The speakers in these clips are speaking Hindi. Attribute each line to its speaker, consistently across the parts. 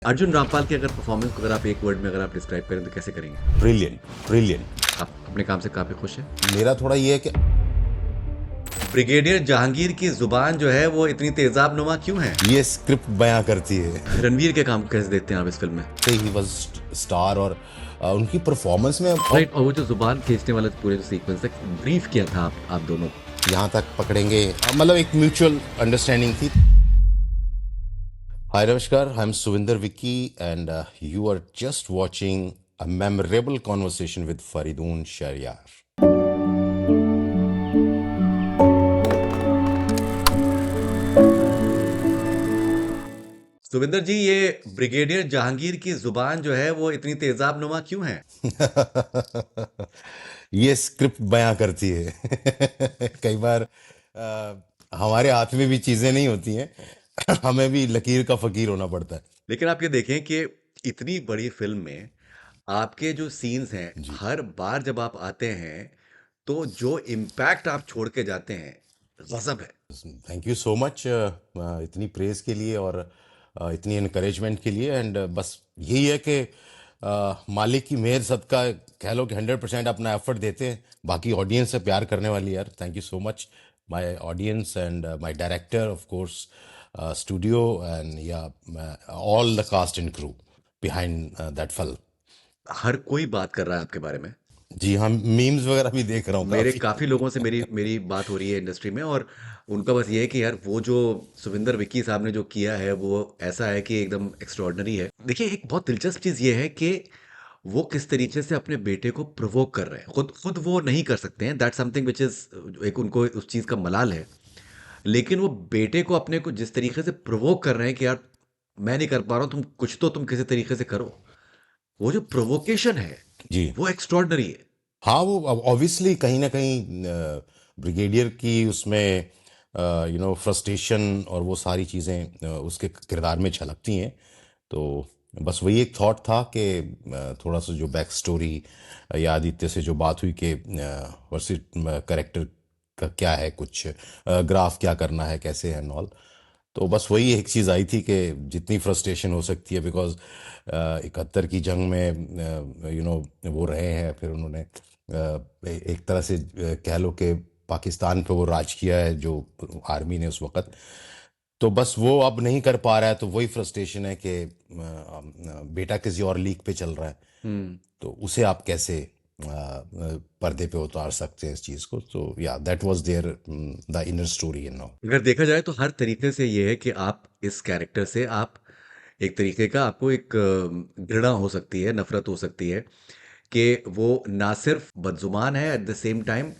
Speaker 1: अर्जुन रामपाल की अगर परफॉर्मेंस को अगर आप एक वर्ड में अगर आप डिस्क्राइब करें तो कैसे करेंगे?
Speaker 2: Brilliant brilliant.
Speaker 1: आप अपने काम से काफी खुश हैं?
Speaker 2: मेरा थोड़ा ये है कि
Speaker 1: ब्रिगेडियर जहांगीर की जुबान जो है वो इतनी तेजाब नुमा क्यों है?
Speaker 2: ये स्क्रिप्ट बयां करती है।
Speaker 1: रणवीर के काम को कैसे देखते हैं आप इस फिल्म में?
Speaker 2: ही वॉज स्टार और उनकी परफॉर्मेंस में और
Speaker 1: राइट, और वो जो जुबान खींचने वाला पूरे जो सीक्वेंस तक ब्रीफ किया था आप दोनों को।
Speaker 2: यहाँ तक पकड़ेंगे, मतलब एक म्यूचुअल अंडरस्टैंडिंग थी। हाय नमस्कार, I am Suvinder Vicky and you are just watching a memorable conversation with Fareedoon Shahryar.
Speaker 1: Suvinder ji, ये ब्रिगेडियर जहांगीर की जुबान जो है वो इतनी तेजाब नुमा क्यों है?
Speaker 2: ये स्क्रिप्ट बयां करती है। कई बार हमारे हाथ में भी चीजें नहीं होती हैं। हमें भी लकीर का फकीर होना पड़ता है।
Speaker 1: लेकिन आप ये देखें कि इतनी बड़ी फिल्म में आपके जो सीन्स हैं,
Speaker 2: जी,
Speaker 1: हर बार जब आप आते हैं तो जो इम्पैक्ट आप छोड़ के जाते हैं, गजब है।
Speaker 2: थैंक यू सो मच इतनी प्रेज के लिए और इतनी इनकरेजमेंट के लिए। एंड बस यही है कि मालिक की मेहर सदका कह लो कि 100% अपना एफर्ट देते हैं। बाकी ऑडियंस से प्यार करने वाली यार, thank you so much my audience and my director of course, studio and yeah all the cast and crew behind that film.
Speaker 1: हर कोई बात कर रहा है आपके बारे में।
Speaker 2: जी हाँ, मीम्स वगैरह भी देख रहा हूँ
Speaker 1: मेरे
Speaker 2: काफी।
Speaker 1: काफ़ी लोगों से मेरी मेरी बात हो रही है इंडस्ट्री में, और उनका बस ये है कि यार वो जो सुविंदर विक्की साहब ने जो किया है वो ऐसा है कि एकदम एक्स्ट्रॉर्डनरी है। देखिए, एक बहुत दिलचस्प चीज़ ये है कि वो किस तरीके से अपने बेटे को प्रोवोक कर रहे हैं। खुद खुद वो नहीं कर सकते हैं, दैट समथिंग विच इज़, एक उनको उस चीज़ का मलाल है। लेकिन वो बेटे को अपने को जिस तरीके से प्रोवोक कर रहे हैं कि यार मैं नहीं कर पा रहा हूँ, तुम कुछ तो तुम किसी तरीके से करो। वो जो प्रोवोकेशन है
Speaker 2: जी
Speaker 1: वो एक्स्ट्रॉर्डनरी है।
Speaker 2: हाँ, वो ऑब्वियसली कहीं ना कहीं ब्रिगेडियर की उसमें फ्रस्ट्रेशन और वो सारी चीज़ें उसके किरदार में झलकती हैं। तो बस वही एक थॉट था कि थोड़ा सा जो बैक स्टोरी या आदित्य से जो बात हुई कि वर्षित करेक्टर का क्या है, कुछ ग्राफ क्या करना है, कैसे एंड ऑल। तो बस वही एक चीज़ आई थी कि जितनी फ्रस्ट्रेशन हो सकती है, बिकॉज 71 की जंग में वो रहे हैं, फिर उन्होंने एक तरह से कह लो कि पाकिस्तान पे वो राज किया है जो आर्मी ने उस वक्त। तो बस वो अब नहीं कर पा रहा है, तो वही फ्रस्ट्रेशन है कि बेटा किसी और लीग पे चल रहा है।
Speaker 1: हम्म।
Speaker 2: तो उसे आप कैसे पर्दे पे उतार सकते हैं इस चीज़ को। तो या that was there the inner story in now.
Speaker 1: अगर देखा जाए तो हर तरीके से ये है कि आप इस कैरेक्टर से आप एक तरीके का आपको एक घृणा हो सकती है, नफरत हो सकती है कि वो ना सिर्फ बदजुबान है, एट द सेम टाइम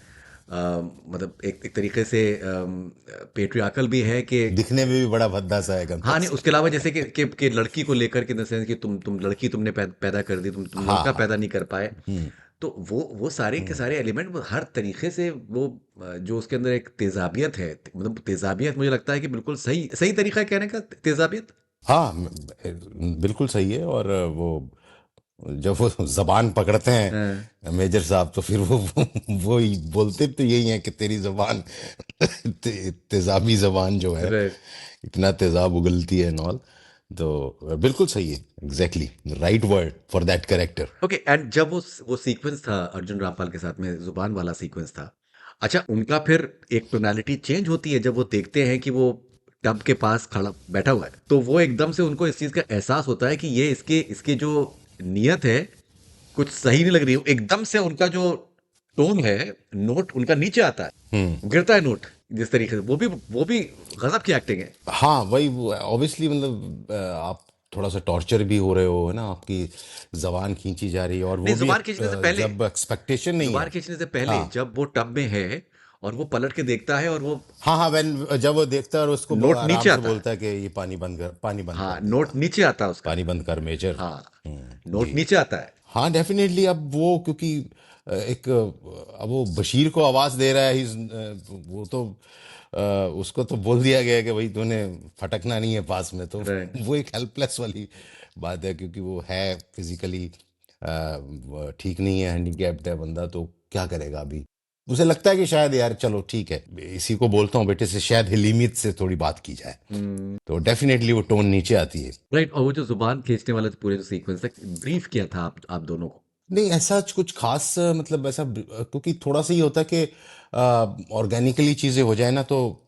Speaker 1: मतलब एक तरीके से पेट्रियार्कल भी है कि
Speaker 2: दिखने में भी बड़ा भद्दा सा है, गंदा
Speaker 1: हाँ नहीं,
Speaker 2: सा।
Speaker 1: उसके अलावा जैसे कि लड़की को लेकर के इन द सेंस कि तुम लड़की तुमने पैदा कर दी, तुम
Speaker 2: हाँ
Speaker 1: लड़का
Speaker 2: हाँ।
Speaker 1: पैदा नहीं कर पाए।
Speaker 2: हम्म
Speaker 1: तो वो सारे के
Speaker 2: हम्म।
Speaker 1: सारे एलिमेंट हर तरीके से वो जो उसके अंदर एक तेजाबियत है, मतलब तेजाबियत मुझे लगता है कि बिल्कुल सही सही तरीका है कहने का, तेजाबियत।
Speaker 2: हाँ, बिल्कुल सही है। और वो जब वो जबान पकड़ते
Speaker 1: हाँ,
Speaker 2: हैं मेजर साहब, तो फिर वो ही बोलते तो यही है कि तेरी जबान तेजाबी जबान जो है,
Speaker 1: राइट।
Speaker 2: इतना तेजाब उगलती है नॉल। तो बिल्कुल सही है, exactly right word for that character.
Speaker 1: Okay, and जब वो सीक्वेंस था अर्जुन रामपाल के साथ में, जुबान वाला सीक्वेंस था, अच्छा उनका फिर एक टोनालिटी चेंज होती है जब वो देखते हैं कि वो टब के पास खड़ा बैठा हुआ है, तो वो एकदम से उनको इस चीज का एहसास होता है कि ये इसके इसकी जो नियत है कुछ सही नहीं लग रही है। एकदम से उनका जो टोन है, नोट उनका नीचे आता
Speaker 2: हम्म।
Speaker 1: है, गिरता है नोट। जिस तरीके से वो भी गजब की एक्टिंग है।
Speaker 2: हाँ वही, ऑब्वियसली मतलब आप थोड़ा सा टॉर्चर भी हो रहे हो, है ना, आपकी जबान खींची जा रही है, और
Speaker 1: नहीं,
Speaker 2: वो भी
Speaker 1: जुबान खींचने से पहले,
Speaker 2: जब एक्सपेक्टेशन नहीं
Speaker 1: जुबान
Speaker 2: है।
Speaker 1: खींचने से पहले
Speaker 2: हाँ
Speaker 1: जब वो टब में है और वो पलट के देखता है और वो
Speaker 2: हाँ हाँ, जब वो देखता है और उसको
Speaker 1: नोट
Speaker 2: आराम
Speaker 1: नीचे
Speaker 2: से
Speaker 1: आता है।
Speaker 2: बोलता है कि ये पानी बंद कर, पानी बंद
Speaker 1: हाँ,
Speaker 2: कर दे,
Speaker 1: नोट
Speaker 2: हाँ
Speaker 1: नीचे आता है उसका।
Speaker 2: पानी बंद कर मेजर।
Speaker 1: हाँ, नोट
Speaker 2: जी।
Speaker 1: नीचे आता है।
Speaker 2: हाँ डेफिनेटली। अब वो क्योंकि एक अब वो बशीर को आवाज दे रहा है, वो तो उसको तो बोल दिया गया है कि भाई तूने फटकना नहीं है पास में। तो
Speaker 1: राइट।
Speaker 2: वो एक हेल्पलेस वाली बात है, क्योंकि वो है फिजिकली ठीक नहीं है, हैंडीकैप्ड है बंदा, तो क्या करेगा अभी। उसे लगता है कि शायद यार चलो ठीक है, इसी को बोलता हूँ बेटे से, शायद हिलीमियत से थोड़ी बात की जाए,
Speaker 1: हम्म।
Speaker 2: तो डेफिनेटली वो टोन नीचे आती है।
Speaker 1: राइट, और वो जो जुबान खींचने वाला पूरे जो सीक्वेंस है, ब्रीफ किया था आप दोनों को?
Speaker 2: नहीं ऐसा कुछ खास मतलब ऐसा क्योंकि थोड़ा सा ही होता है कि ऑर्गेनिकली चीज़ें हो जाए ना, तो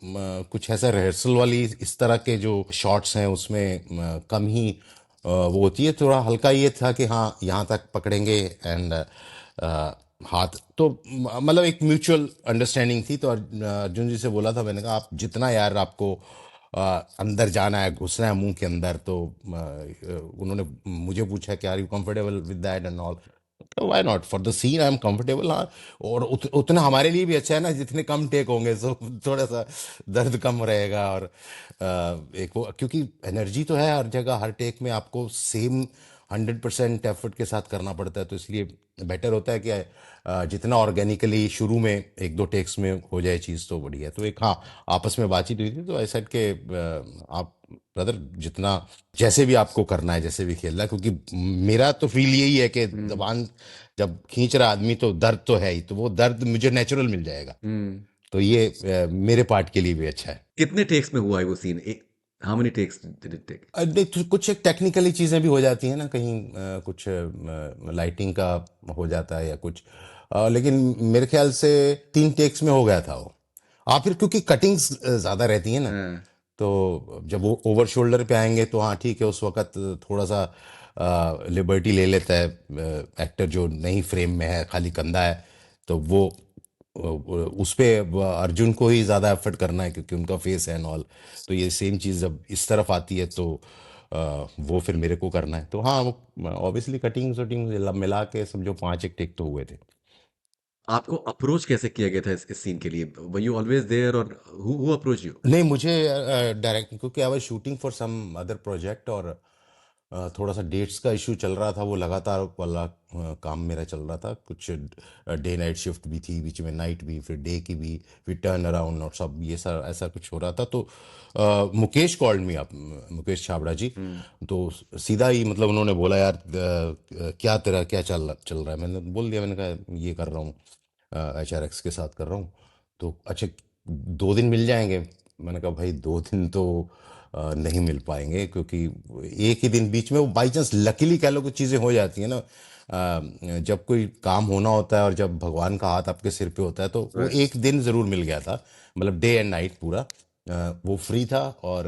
Speaker 2: कुछ ऐसा रिहर्सल वाली इस तरह के जो शॉट्स हैं उसमें कम ही वो होती है। थोड़ा हल्का ये था कि हाँ यहाँ तक पकड़ेंगे एंड हाथ तो मतलब एक म्यूचुअल अंडरस्टैंडिंग थी। तो अर्जुन जी से बोला था, मैंने कहा आप जितना यार आपको अंदर जाना है, घुसना है मुंह के अंदर, तो उन्होंने मुझे पूछा कि are you comfortable with that and all, तो why not, for the scene I am comfortable. हाँ, और उतना हमारे लिए भी अच्छा है ना, जितने कम टेक होंगे तो थोड़ा सा दर्द कम रहेगा। और एक वो क्योंकि एनर्जी तो है हर जगह, हर टेक में आपको सेम 100% एफर्ट के साथ करना पड़ता है, तो इसलिए बेटर होता है कि जितना ऑर्गेनिकली शुरू में एक दो टेक्स में हो जाए चीज़ तो बढ़िया है। तो एक हाँ आपस में बातचीत हुई थी, तो आई सेड के आप ब्रदर जितना जैसे भी आपको करना है, जैसे भी खेलना है, क्योंकि मेरा तो फील यही है कि
Speaker 1: हम्म।
Speaker 2: जबान जब खींच रहा आदमी तो दर्द तो है ही, तो वो दर्द मुझे नेचुरल मिल जाएगा,
Speaker 1: हम्म।
Speaker 2: तो ये मेरे पार्ट के लिए भी अच्छा है।
Speaker 1: कितने टेक्स में हुआ है वो सीन? एक, how many takes did it take?
Speaker 2: देख कुछ एक टेक्निकली चीज़ें भी हो जाती हैं ना कहीं, कुछ लाइटिंग का हो जाता है या कुछ, लेकिन मेरे ख्याल से 3 टेक्स में हो गया था वो। फिर क्योंकि कटिंग्स ज़्यादा रहती हैं ना,
Speaker 1: हाँ।
Speaker 2: तो जब वो ओवर शोल्डर पे आएंगे तो हाँ ठीक है, उस वक्त थोड़ा सा लिबर्टी ले लेता है एक्टर जो नहीं फ्रेम में है, खाली कंधा है, तो वो उस पे अर्जुन को ही ज़्यादा एफर्ट करना है क्योंकि उनका फेस है एंड ऑल। तो ये सेम चीज़ जब इस तरफ आती है तो वो फिर मेरे को करना है, तो हाँ वो ऑब्वियसली कटिंग शटिंग मिला के समझो 5 एक टेक तो हुए थे।
Speaker 1: आपको अप्रोच कैसे किया गया था इस सीन के लिए? वर यू ऑलवेज देयर, और हु अप्रोच यू?
Speaker 2: नहीं मुझे डायरेक्ट, क्योंकि I was shooting for some other project, और थोड़ा सा डेट्स का इशू चल रहा था, वो लगातार वाला काम मेरा चल रहा था, कुछ डे नाइट शिफ्ट भी थी बीच में, नाइट भी, फिर डे की भी, फिर टर्न अराउंड और सब ये सब ऐसा कुछ हो रहा था। तो मुकेश कॉल्ड मी, आप मुकेश छाबड़ा जी,
Speaker 1: हम्म।
Speaker 2: तो सीधा ही मतलब उन्होंने बोला यार क्या तेरा क्या चल रहा है, मैंने बोल दिया, मैंने कहा ये कर रहा हूँ, HRX के साथ कर रहा हूँ। तो अच्छा 2 दिन मिल जाएंगे, मैंने कहा भाई 2 दिन तो नहीं मिल पाएंगे, क्योंकि एक ही दिन बीच में वो बाई चांस लकीली कह लो कुछ चीज़ें हो जाती हैं ना, जब कोई काम होना होता है और जब भगवान का हाथ आपके सिर पे होता है, तो वो
Speaker 1: राइट।
Speaker 2: एक दिन ज़रूर मिल गया था, मतलब डे एंड नाइट पूरा वो फ्री था। और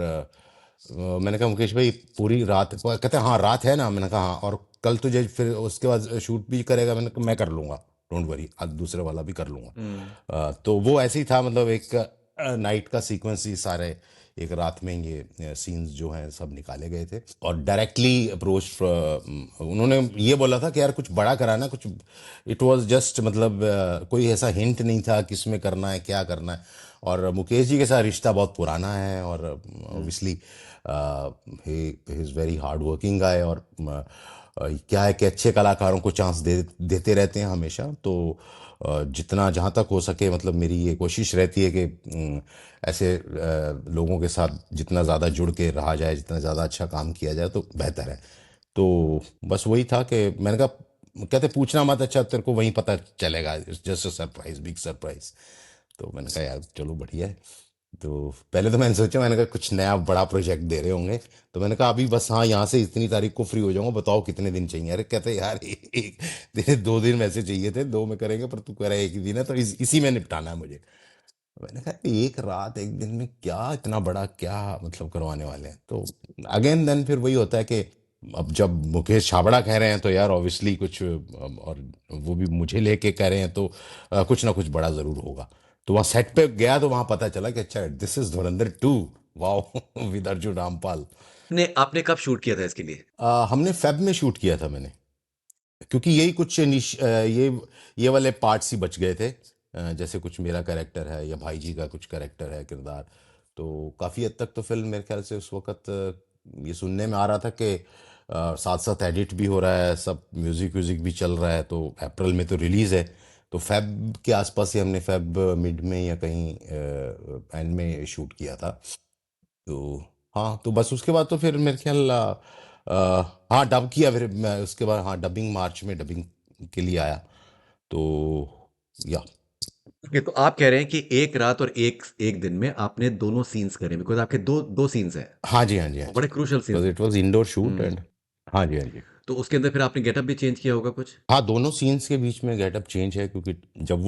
Speaker 2: मैंने कहा मुकेश भाई पूरी रात, वो कहते हैं हाँ रात है ना, मैंने कहा हाँ, और कल तुझे फिर उसके बाद शूट भी करेगा, मैंने कहा मैं कर लूँगा, डोंट वरी, आज दूसरे वाला भी कर लूँगा।
Speaker 1: हम्म।
Speaker 2: तो वो ऐसे ही था, मतलब एक नाइट का सीक्वेंस ही सारे एक रात में ये सीन्स जो हैं सब निकाले गए थे। और डायरेक्टली अप्रोच उन्होंने ये बोला था कि यार कुछ बड़ा कराना कुछ, इट वाज जस्ट मतलब कोई ऐसा हिंट नहीं था किसमें करना है क्या करना है। और मुकेश जी के साथ रिश्ता बहुत पुराना है, और
Speaker 1: हम्म।
Speaker 2: Obviously he is very hard working guy, और क्या है कि अच्छे कलाकारों को चांस देते रहते हैं हमेशा। तो जितना जहाँ तक हो सके, मतलब मेरी ये कोशिश रहती है कि ऐसे लोगों के साथ जितना ज़्यादा जुड़ के रहा जाए, जितना ज़्यादा अच्छा काम किया जाए तो बेहतर है। तो बस वही था कि मैंने कहा, कहते पूछना मत, अच्छा तेरे को वहीं पता चलेगा, just a surprise, big surprise. तो मैंने कहा यार चलो बढ़िया है। तो पहले तो मैंने सोचा, मैंने कहा कुछ नया बड़ा प्रोजेक्ट दे रहे होंगे, तो मैंने कहा अभी बस हाँ यहाँ से इतनी तारीख को फ्री हो जाऊंगा, बताओ कितने दिन चाहिए। अरे कहते यार एक तेरे 2 दिन वैसे चाहिए थे, 2 में करेंगे, पर तू कह रहा है एक ही दिन है, तो इसी में निपटाना है मुझे। मैंने कहा एक रात एक दिन में क्या इतना बड़ा क्या मतलब करवाने वाले हैं। तो अगेन देन फिर वही होता है कि अब जब मुकेश छाबड़ा कह रहे हैं तो यार ऑब्वियसली कुछ और वो भी मुझे लेके कह रहे हैं, तो कुछ ना कुछ बड़ा जरूर होगा। तो वहाँ सेट पे गया तो वहां पता चला कि अच्छा this is Dhurandhar 2, wow with Arjun Rampal.
Speaker 1: आपने कब शूट किया था इसके लिए?
Speaker 2: हमने फेब में शूट किया था मैंने, क्योंकि यही कुछ ये वाले पार्ट्स ही बच गए थे, जैसे कुछ मेरा कैरेक्टर है या भाई जी का कुछ कैरेक्टर है किरदार। तो काफ़ी हद तक तो फिल्म मेरे ख्याल से उस वक्त ये सुनने में आ रहा था कि साथ साथ एडिट भी हो रहा है, सब म्यूज़िक व्यूज़िक भी चल रहा है, तो अप्रैल में तो रिलीज़ है। तो फेब के आसपास ही हमने फेब मिड में या कहीं एंड में शूट किया था। तो हाँ, तो बस उसके बाद तो फिर मेरे ख्याल हाँ डब किया, फिर मैं उसके बाद हाँ डबिंग, मार्च में डबिंग के लिए आया। तो या
Speaker 1: ओके, तो आप कह रहे हैं कि एक रात और एक एक दिन में आपने दोनों सीन्स करे, बिकॉज आपके दो दो सीन्स हैं,
Speaker 2: हाँ जी, हाँ जी, हाँ
Speaker 1: और
Speaker 2: जी।
Speaker 1: बड़े क्रूशल सीन्स
Speaker 2: बिकॉज़
Speaker 1: हैं।
Speaker 2: It was indoor shoot
Speaker 1: hmm.
Speaker 2: And हाँ जी, हाँ जी।
Speaker 1: तो उसके अंदर फिर आपने गेटअप भी चेंज किया होगा कुछ?
Speaker 2: हाँ, दोनों सीन्स के बीच में गेटअप चेंज है क्योंकि जब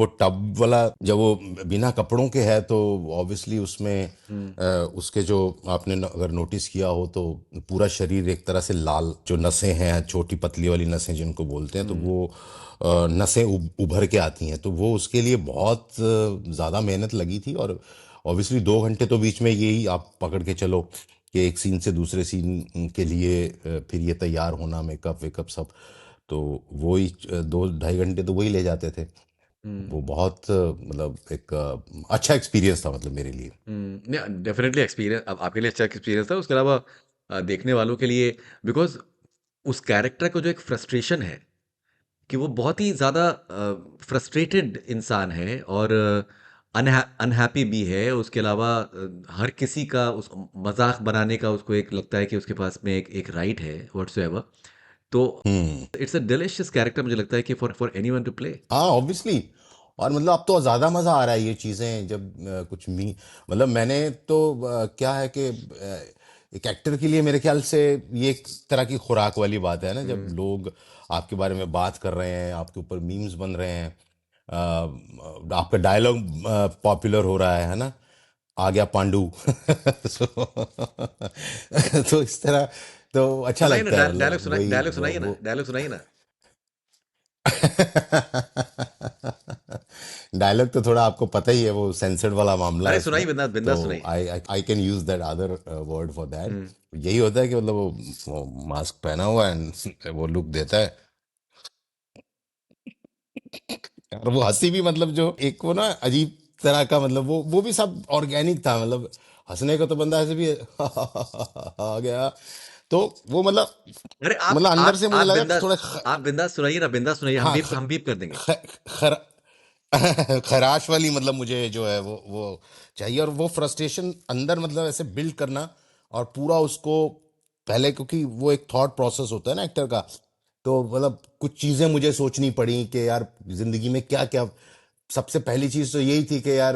Speaker 2: वो बिना कपड़ों के है तो ऑब्वियसली उसमें
Speaker 1: हम्म।
Speaker 2: उसके जो आपने अगर नोटिस किया हो तो पूरा शरीर एक तरह से लाल, जो नसें हैं छोटी पतली वाली नसें जिनको बोलते हैं, तो
Speaker 1: हम्म।
Speaker 2: वो नसें उभर के आती हैं, तो वो उसके लिए बहुत ज़्यादा मेहनत लगी थी। और ऑब्वियसली 2 घंटे तो बीच में यही आप पकड़ के चलो कि एक सीन से दूसरे सीन के लिए फिर ये तैयार होना, मेकअप वेकअप सब, तो वो ही 2 ढाई घंटे तो वही ले जाते थे।
Speaker 1: हम्म।
Speaker 2: वो बहुत मतलब एक अच्छा एक्सपीरियंस था मतलब मेरे लिए।
Speaker 1: नहीं, डेफिनेटली एक्सपीरियंस, अब आपके लिए अच्छा एक्सपीरियंस था, उसके अलावा देखने वालों के लिए, बिकॉज उस कैरेक्टर का जो एक फ्रस्ट्रेशन है, कि वो बहुत ही ज़्यादा फ्रस्ट्रेटेड इंसान है, और अनहैप्पी भी है, उसके अलावा हर किसी का उस मजाक बनाने का उसको एक लगता है कि उसके पास में एक राइट है व्हाट्सएवर। तो
Speaker 2: हम्म।
Speaker 1: इट्स अ डिलिशियस कैरेक्टर, मुझे लगता है कि फॉर एनीवन टू प्ले।
Speaker 2: हाँ ऑब्वियसली। और मतलब अब तो ज़्यादा मज़ा आ रहा है ये चीज़ें जब कुछ मी मतलब मैंने तो क्या है कि एक एक्टर के लिए मेरे ख्याल से ये एक तरह की खुराक वाली बात है ना, जब
Speaker 1: हम्म।
Speaker 2: लोग आपके बारे में बात कर रहे हैं, आपके ऊपर मीम्स बन रहे हैं, आपका डायलॉग पॉपुलर हो रहा है ना, आ गया पांडु। तो इस तरह तो अच्छा
Speaker 1: सुनाइए ना,
Speaker 2: लगता है
Speaker 1: डायलॉग
Speaker 2: मतलब
Speaker 1: सुनाइए,
Speaker 2: वही
Speaker 1: डायलॉग सुनाइए ना,
Speaker 2: वो
Speaker 1: डायलॉग सुनाइए ना।
Speaker 2: डायलॉग तो थोड़ा आपको पता ही है, वो सेंसर्ड वाला मामला है
Speaker 1: अरे
Speaker 2: उसमें।
Speaker 1: सुनाइए, बिंदास
Speaker 2: तो
Speaker 1: बिंदास सुनाइए।
Speaker 2: I can use that other word for that.
Speaker 1: हम्म।
Speaker 2: यही होता है कि मतलब वो मास्क पहना हुआ है, वो लुक देता है। और वो हंसी भी मतलब जो एक वो ना अजीब तरह का, मतलब वो भी सब ऑर्गेनिक था, मतलब हंसने का तो बंदा ऐसे भी आ गया, तो वो
Speaker 1: अरे आप
Speaker 2: मतलब अंदर
Speaker 1: आप
Speaker 2: से मुझे
Speaker 1: आप
Speaker 2: लगा
Speaker 1: बिंदास,
Speaker 2: थोड़ा
Speaker 1: आप बिंदास सुनाइए ना, बिंदास सुनाइए,
Speaker 2: हाँ
Speaker 1: हम बीप कर देंगे।
Speaker 2: ख, खर, खराश वाली मतलब मुझे जो है वो चाहिए। और वो फ्रस्ट्रेशन अंदर मतलब ऐसे बिल्ड करना, और पूरा उसको पहले, क्योंकि वो एक थॉट प्रोसेस होता है ना एक्टर का, तो मतलब कुछ चीज़ें मुझे सोचनी पड़ी कि यार ज़िंदगी में क्या क्या। सबसे पहली चीज़ तो यही थी कि यार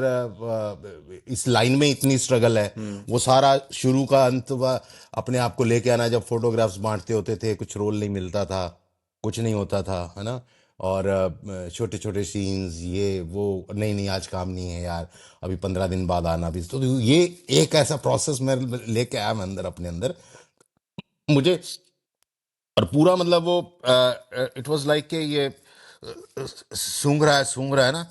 Speaker 2: इस लाइन में इतनी स्ट्रगल है।
Speaker 1: हम्म।
Speaker 2: वो सारा शुरू का अंत अपने आप को लेके आना, जब फोटोग्राफ्स बांटते होते थे, कुछ रोल नहीं मिलता था, कुछ नहीं होता था, है ना। और छोटे छोटे सीन्स, ये वो, नहीं नहीं आज काम नहीं है यार, अभी 15 दिन बाद आना भी, तो ये एक ऐसा प्रोसेस मैं लेके आया मैं अंदर अपने अंदर मुझे। और पूरा मतलब वो इट वाज लाइक कि ये सूंघ रहा है ना।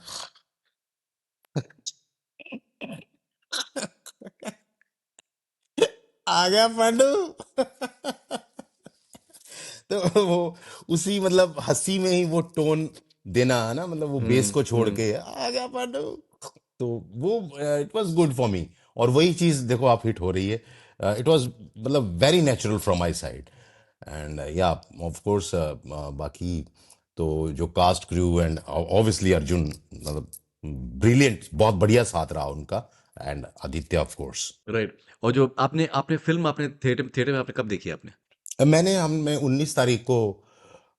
Speaker 2: आ गया पांडू। तो वो उसी मतलब हंसी में ही वो टोन देना है ना, मतलब वो बेस
Speaker 1: हम्म।
Speaker 2: को छोड़
Speaker 1: हम्म।
Speaker 2: के आ गया पांडू, तो वो it was good for me. और वही चीज देखो आप हिट हो रही है। इट वाज मतलब very natural from my side. And yeah of course बाकी तो जो cast crew and obviously Arjun, मतलब ब्रिलियंट, बहुत बढ़िया साथ रहा उनका, and Aditya of course.
Speaker 1: Right. और जो आपने आपने फिल्म आपने थिएटर थिएटर में आपने कब देखी आपने?
Speaker 2: मैं 19 तारीख को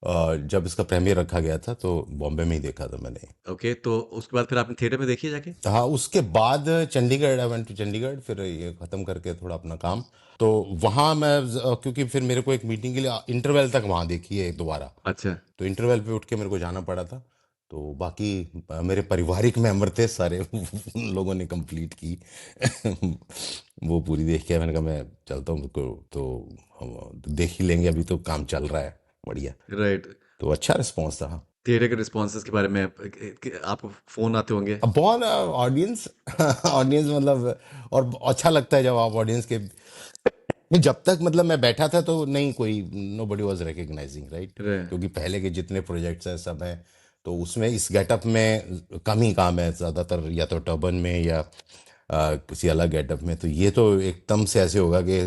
Speaker 2: जब इसका प्रीमियर रखा गया था तो बॉम्बे में ही देखा था मैंने।
Speaker 1: ओके, तो उसके बाद फिर आपने थिएटर में देखी है जाके?
Speaker 2: हाँ उसके बाद Chandigarh, I went to Chandigarh, फिर ये ख़त्म करके थोड़ा अपना काम, तो वहाँ मैं क्योंकि फिर मेरे को एक मीटिंग के लिए इंटरवल तक वहाँ देखी है दोबारा,
Speaker 1: अच्छा।
Speaker 2: तो इंटरवल पे उठ के मेरे को जाना पड़ा था। तो बाकी मेरे पारिवारिक मेंबर थे सारे, उन लोगों ने कंप्लीट की। वो पूरी देख के मैंने कहा मैं चलता हूँ, तो हम देख ही लेंगे, अभी तो काम चल रहा है बढ़िया।
Speaker 1: राइट।
Speaker 2: तो अच्छा रिस्पॉन्स था।
Speaker 1: थिएटर के रिस्पॉन्सेज के बारे में आपको फोन आते होंगे?
Speaker 2: अब बहुत ऑडियंस, ऑडियंस मतलब, और अच्छा लगता है जब आप ऑडियंस के, जब तक मतलब मैं बैठा था तो नहीं कोई, nobody was recognizing right,
Speaker 1: right.
Speaker 2: क्योंकि पहले के जितने प्रोजेक्ट्स हैं सब हैं, तो उसमें इस गेटअप में कम ही काम है ज़्यादातर, या तो टर्बन में या किसी अलग गेटअप में, तो ये तो एकदम से ऐसे होगा कि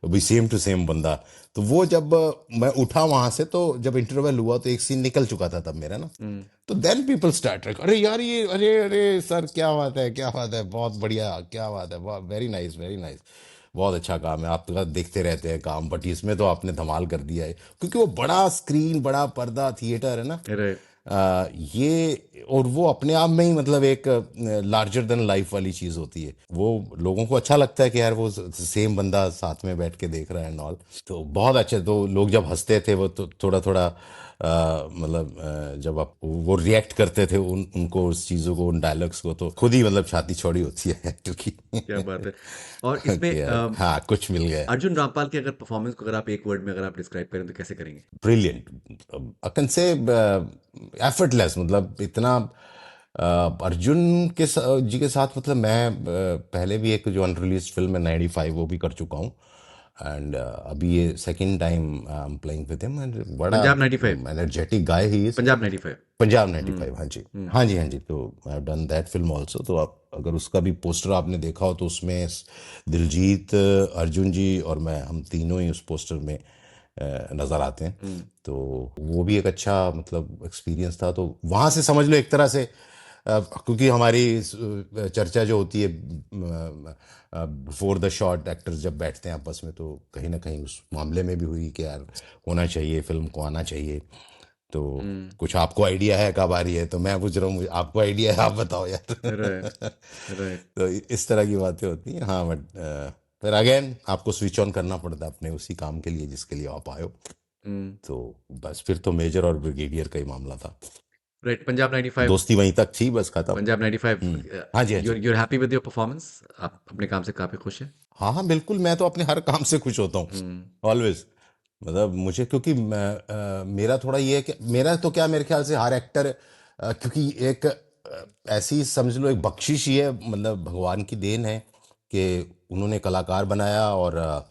Speaker 2: अभी सेम टू सेम बंदा। तो वो जब मैं उठा वहां से, तो जब इंटरवल हुआ तो एक सीन निकल चुका था तब मेरा ना,
Speaker 1: हम्म।
Speaker 2: तो देन पीपल स्टार्ट, अरे यार ये, अरे अरे सर क्या बात है, क्या बात है, बहुत बढ़िया, क्या बात है, बहुत वेरी नाइस, वेरी नाइस, बहुत अच्छा काम है, आप तो देखते रहते हैं काम, बट इसमें तो आपने धमाल कर दिया है, क्योंकि वो बड़ा स्क्रीन, बड़ा पर्दा, थिएटर है ना,
Speaker 1: राइट।
Speaker 2: ये और वो अपने आप में ही मतलब एक लार्जर देन लाइफ वाली चीज होती है। वो लोगों को अच्छा लगता है कि यार वो सेम बंदा साथ में बैठ के देख रहा है एंड ऑल। तो बहुत अच्छे, तो लोग जब हंसते थे वो तो थोड़ा थोड़ा मतलब जब आप वो रिएक्ट करते थे उनको उस चीज़ों को, उन डायलॉग्स को, तो खुद ही मतलब छाती चौड़ी होती है क्योंकि
Speaker 1: क्या बात है। और इसमें
Speaker 2: कि यार हाँ कुछ मिल गया।
Speaker 1: अर्जुन रामपाल के अगर परफॉर्मेंस को अगर आप एक वर्ड में अगर आप डिस्क्राइब करें तो कैसे करेंगे?
Speaker 2: Brilliant, I can say effortless, मतलब इतना अर्जुन जी के साथ मतलब मैं पहले भी एक जो अनरिलीज फिल्म है 95 वो भी कर चुका हूँ। एंड अभी ये second time I am playing with him, and बड़ा
Speaker 1: Punjab 95।
Speaker 2: Energetic guy he is.
Speaker 1: Punjab 95।
Speaker 2: Punjab
Speaker 1: हम्म।
Speaker 2: 95, हाँ जी।
Speaker 1: हम्म।
Speaker 2: हाँ जी, हाँ जी, तो I have done that film also. तो आप अगर उसका भी पोस्टर आपने देखा हो तो उसमें दिलजीत, अर्जुन जी और मैं, हम तीनों ही उस पोस्टर में नज़र आते हैं।
Speaker 1: हम्म।
Speaker 2: तो वो भी एक अच्छा मतलब एक्सपीरियंस था। तो वहाँ से समझ लो एक तरह से क्योंकि हमारी चर्चा जो होती है बिफोर द शॉट, एक्टर्स जब बैठते हैं आपस में, तो कहीं ना कहीं उस मामले में भी हुई कि यार होना चाहिए, फिल्म को आना चाहिए। तो
Speaker 1: हम्म।
Speaker 2: कुछ आपको आइडिया है कब आ रही है, तो मैं पूछ रहा हूँ आपको आइडिया है, आप बताओ यार।
Speaker 1: राइट। राइट।
Speaker 2: तो इस तरह की बातें होती हैं। हाँ बट फिर अगेन आपको स्विच ऑन करना पड़ता है अपने उसी काम के लिए जिसके लिए आप आए हो।
Speaker 1: हम्म।
Speaker 2: तो बस फिर तो मेजर और ब्रिगेडियर का ही मामला था।
Speaker 1: राइट। पंजाब 95।
Speaker 2: दोस्ती वहीं तक थी, बस खत्म।
Speaker 1: पंजाब 95।
Speaker 2: हाँ जी, हाँ जी।
Speaker 1: you're happy with your performance? आप अपने काम से काफी खुश हैं?
Speaker 2: हाँ हाँ बिल्कुल, मैं तो अपने हर काम से खुश होता हूँ
Speaker 1: हम्म।
Speaker 2: ऑलवेज। मतलब मुझे क्योंकि मेरा थोड़ा ये है कि मेरा तो क्या, मेरे ख्याल से हर एक्टर क्योंकि एक ऐसी समझ लो एक बख्शिश ही है, मतलब भगवान की देन है कि उन्होंने कलाकार बनाया और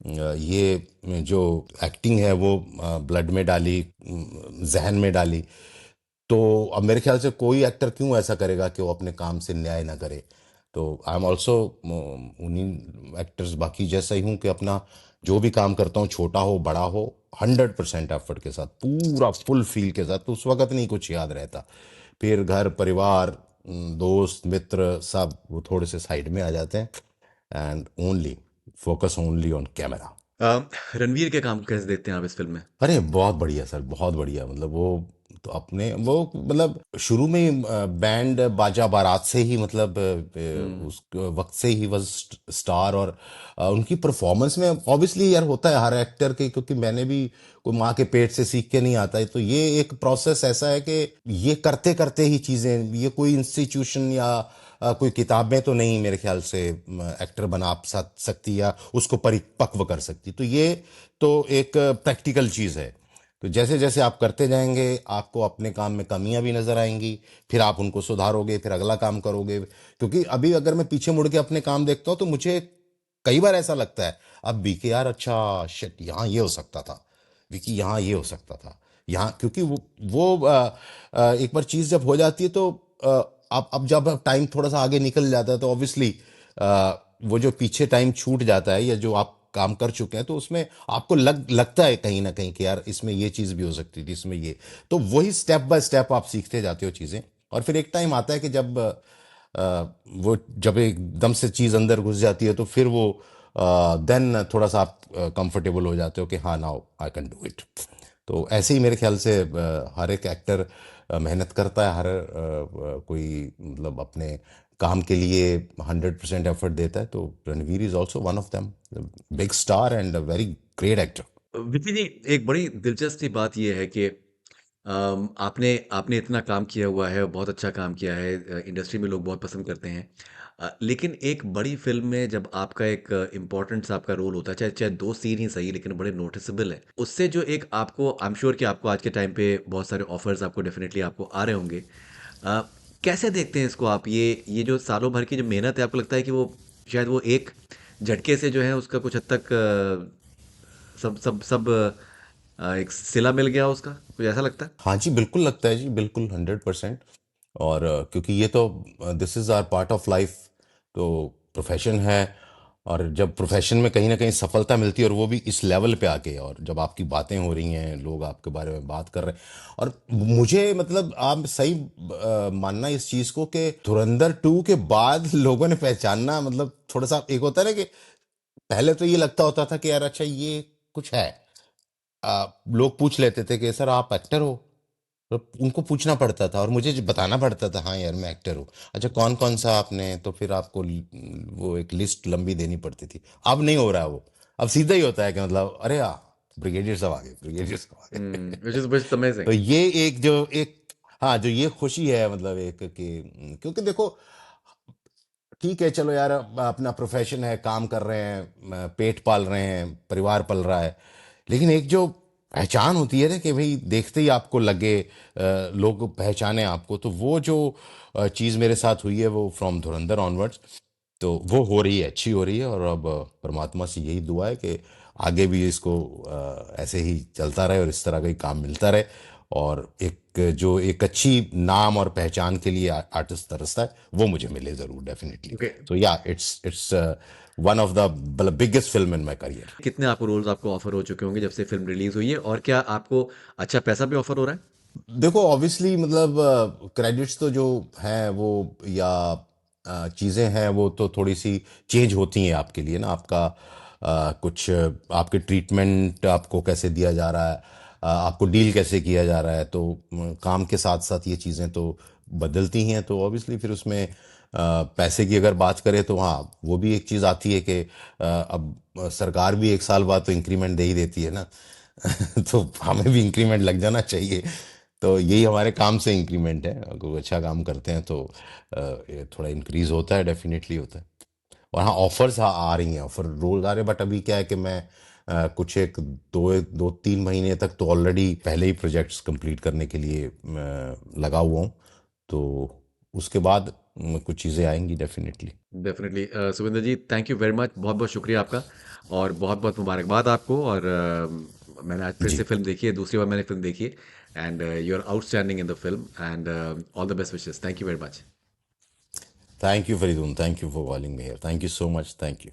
Speaker 2: ये जो एक्टिंग है वो ब्लड में डाली, जहन में डाली। तो अब मेरे ख्याल से कोई एक्टर क्यों ऐसा करेगा कि वो अपने काम से न्याय ना करे। तो आई एम ऑल्सो उन्हीं एक्टर्स बाकी जैसा ही हूँ कि अपना जो भी काम करता हूँ, छोटा हो बड़ा हो, 100% एफर्ट के साथ, पूरा फुल फील के साथ। तो उस वक्त नहीं कुछ याद रहता। फिर घर परिवार, दोस्त मित्र सब वो थोड़े से साइड में आ जाते हैं, and only focus only on camera.
Speaker 1: Ranveer के काम को कैसे देखते हैं आप इस फिल्म में?
Speaker 2: अरे बहुत बढ़िया सर, बहुत बढ़िया। मतलब वो तो अपने वो मतलब शुरू में ही बैंड बाजा बारात से ही मतलब
Speaker 1: हम्म।
Speaker 2: उस वक्त से ही वह स्टार। और उनकी परफॉर्मेंस में ऑब्वियसली यार होता है हर एक्टर के, क्योंकि मैंने भी कोई माँ के पेट से सीख के नहीं आता है। तो ये एक प्रोसेस ऐसा है कि ये करते करते ही चीज़ें, ये कोई इंस्टीट्यूशन या कोई किताबें तो नहीं मेरे ख्याल से एक्टर बना सकती या उसको परिपक्व कर सकती। तो ये तो एक प्रैक्टिकल चीज़ है। तो जैसे जैसे आप करते जाएंगे आपको अपने काम में कमियां भी नजर आएंगी, फिर आप उनको सुधारोगे, फिर अगला काम करोगे। क्योंकि अभी अगर मैं पीछे मुड़ के अपने काम देखता हूँ तो मुझे कई बार ऐसा लगता है अब भी कि यार अच्छा शिट, यहाँ ये हो सकता था, विकी यहाँ ये हो सकता था, यहाँ। क्योंकि वो एक बार चीज़ जब हो जाती है तो अब जब टाइम थोड़ा सा आगे निकल जाता है तो ऑब्वियसली वो जो पीछे टाइम छूट जाता है या जो आप काम कर चुके हैं तो उसमें आपको लगता है कहीं ना कहीं कि यार इसमें ये चीज़ भी हो सकती थी, इसमें ये। तो वही स्टेप बाय स्टेप आप सीखते जाते हो चीज़ें। और फिर एक टाइम आता है कि जब वो जब एकदम से चीज़ अंदर घुस जाती है तो फिर वो देन थोड़ा सा आप कंफर्टेबल हो जाते हो कि हाँ now I can do it. तो ऐसे ही मेरे ख्याल से हर एक एक्टर मेहनत करता है, हर कोई मतलब अपने काम के लिए 100% एफर्ट देता है। तो Ranveer is also one of them, big star and a very great actor.
Speaker 1: Vicky ji, एक बड़ी दिलचस्प सी बात ये है कि आपने आपने इतना काम किया हुआ है, बहुत अच्छा काम किया है, इंडस्ट्री में लोग बहुत पसंद करते हैं। लेकिन एक बड़ी फ़िल्म में जब आपका एक इम्पोर्टेंट सा आपका रोल होता है, चाहे चाहे 2 सीन ही सही लेकिन बड़े नोटिसेबल हैं। उससे जो एक आपको आई एम श्योर कि आपको आज के टाइम पे बहुत सारे ऑफ़र्स आपको डेफ़िनेटली आपको आ रहे होंगे। अ, कैसे देखते हैं इसको आप? ये जो सालों भर की जो मेहनत है, आपको लगता है कि वो शायद वो एक झटके से जो है उसका कुछ हद तक सब सब सब एक सिला मिल गया उसका? कुछ ऐसा लगता है?
Speaker 2: हाँ जी बिल्कुल लगता है जी, बिल्कुल 100%। और क्योंकि ये तो this is our part of life. तो प्रोफेशन है, और जब प्रोफेशन में कहीं ना कहीं सफलता मिलती है और वो भी इस लेवल पे आके, और जब आपकी बातें हो रही हैं, लोग आपके बारे में बात कर रहे हैं। और मुझे मतलब आप सही मानना इस चीज़ को कि धुरंधर 2 के बाद लोगों ने पहचानना, मतलब थोड़ा सा एक होता है ना कि पहले तो ये लगता होता था कि यार अच्छा ये कुछ है। लोग पूछ लेते थे कि सर आप एक्टर हो, तो उनको पूछना पड़ता था और मुझे जो बताना पड़ता था, हाँ यार मैं एक्टर हूँ। अच्छा कौन कौन सा आपने, तो फिर आपको वो एक लिस्ट लंबी देनी पड़ती थी। अब नहीं हो रहा है वो। अब सीधा ही होता है कि मतलब अरे यार ब्रिगेडियर साहब आ गए, ब्रिगेडियर साहब आ गए।
Speaker 1: व्हिच इज
Speaker 2: तो
Speaker 1: अमेजिंग।
Speaker 2: ये एक जो एक, हाँ जो ये खुशी है मतलब एक कि क्योंकि देखो ठीक है चलो यार अपना प्रोफेशन है, काम कर रहे हैं, पेट पाल रहे हैं, परिवार पल रहा है, लेकिन एक जो पहचान होती है ना कि भाई देखते ही आपको लगे, लोग पहचाने आपको, तो वो जो चीज़ मेरे साथ हुई है वो फ्रॉम धुरंधर ऑनवर्ड्स, तो वो हो रही है, अच्छी हो रही है। और अब परमात्मा से यही दुआ है कि आगे भी इसको ऐसे ही चलता रहे और इस तरह का ही काम मिलता रहे, और एक जो एक अच्छी नाम और पहचान के लिए आर्टिस्ट तरसता है वो मुझे मिले ज़रूर डेफिनेटली।
Speaker 1: ओके।
Speaker 2: तो या it's one of the biggest film in my career.
Speaker 1: कितने आपको रोल्स आपको ऑफर हो चुके होंगे जब से फिल्म रिलीज हुई है, और क्या आपको अच्छा पैसा भी ऑफर हो रहा है?
Speaker 2: देखो ऑब्वियसली मतलब क्रेडिट्स तो जो हैं वो, या चीज़ें हैं वो तो थोड़ी सी चेंज होती हैं आपके लिए ना, आपका कुछ आपके ट्रीटमेंट आपको कैसे दिया जा रहा है, आपको डील कैसे किया जा रहा है, तो काम के साथ साथ ये चीज़ें तो बदलती हैं। तो ऑब्वियसली फिर उसमें पैसे की अगर बात करें तो हाँ वो भी एक चीज़ आती है कि अब सरकार भी एक साल बाद तो इंक्रीमेंट दे ही देती है ना। तो हमें भी इंक्रीमेंट लग जाना चाहिए। तो यही हमारे काम से इंक्रीमेंट है, अगर कोई अच्छा काम करते हैं तो ये थोड़ा इंक्रीज होता है, डेफिनेटली होता है। और हाँ ऑफर्स आ रही हैं, ऑफर रोल आ रहे हैं, बट अभी क्या है कि मैं कुछ एक दो दो तीन महीने तक तो ऑलरेडी पहले ही प्रोजेक्ट्स कंप्लीट करने के लिए लगा हुआ हूँ। तो उसके बाद कुछ चीज़ें आएंगी definitely.
Speaker 1: Definitely. Suvinder ji, thank you very much, बहुत बहुत शुक्रिया आपका, और बहुत बहुत मुबारकबाद आपको। और मैंने आज फिर से
Speaker 2: जी,
Speaker 1: फिल्म देखी है, दूसरी बार मैंने फिल्म देखी है, and you are outstanding in the film, and all the best wishes. Thank you very much.
Speaker 2: Thank you Faridoon, thank you for calling me here, thank you so much, thank you.